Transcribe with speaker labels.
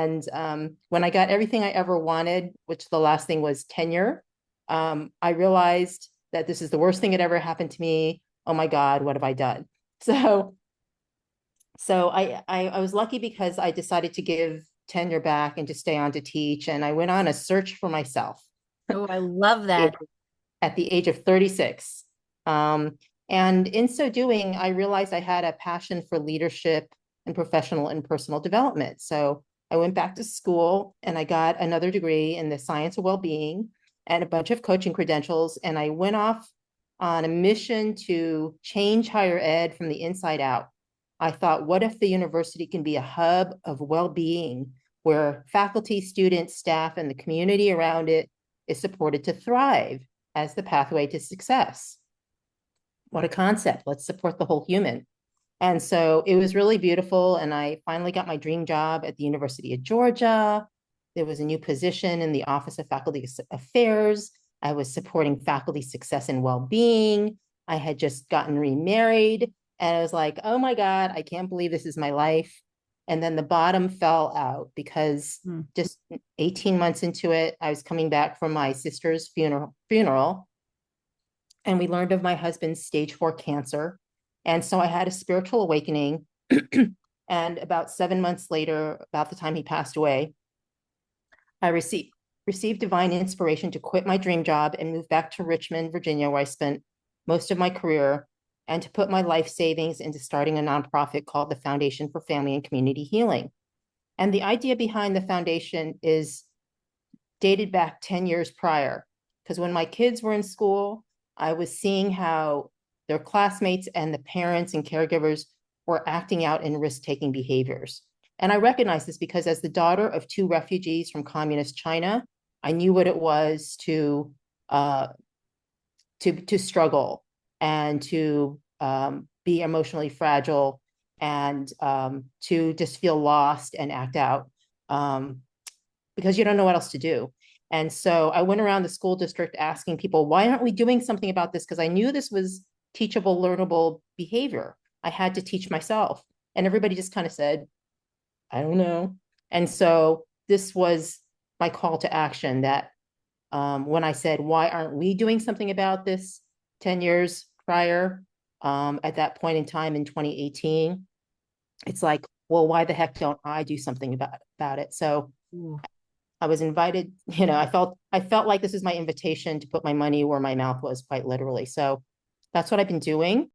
Speaker 1: And when I got everything I ever wanted, which the last thing was tenure, I realized that this is the worst thing that ever happened to me. Oh my God, what have I done? So, so I was lucky because I decided to give tenure back and to stay on to teach. And I went on a search for myself
Speaker 2: Oh, I love that.
Speaker 1: at the age of 36. Um, and in so doing, I realized I had a passion for leadership and professional and personal development. So I went back to school and I got another degree in the science of well-being and a bunch of coaching credentials. And I went off on a mission to change higher ed from the inside out. I thought, what if the university can be a hub of well-being where faculty, students, staff, and the community around it is supported to thrive as the pathway to success? What a concept. Let's support the whole human. And so it was really beautiful. And I finally got my dream job at the University of Georgia. There was a new position in the Office of Faculty Affairs. I was supporting faculty success and well-being. I had just gotten remarried. And I was like, oh my God, I can't believe this is my life. And then the bottom fell out because
Speaker 2: Hmm.
Speaker 1: just 18 months into it, I was coming back from my sister's funeral, and we learned of my husband's stage 4 cancer. And so I had a spiritual awakening. And about 7 months later, about the time he passed away, I received divine inspiration to quit my dream job and move back to Richmond, Virginia, where I spent most of my career, and to put my life savings into starting a nonprofit called the Foundation for Family and Community Healing. And the idea behind the foundation is dated back 10 years prior. Because when my kids were in school, I was seeing how their classmates and the parents and caregivers were acting out in risk-taking behaviors. And I recognize this because as the daughter of two refugees from communist China, I knew what it was uh, to struggle and to be emotionally fragile and to just feel lost and act out. Because you don't know what else to do. And so I went around the school district asking people, why aren't we doing something about this? Because I knew this was teachable, learnable behavior. I had to teach myself. And everybody just kind of said, I don't know. And so this was my call to action that when I said, why aren't we doing something about this 10 years prior, at that point in time in 2018, it's like, well, why the heck don't I do something about it? So
Speaker 2: Ooh.
Speaker 1: I was invited, I felt like this is my invitation to put my money where my mouth was, quite literally. So that's what I've been doing.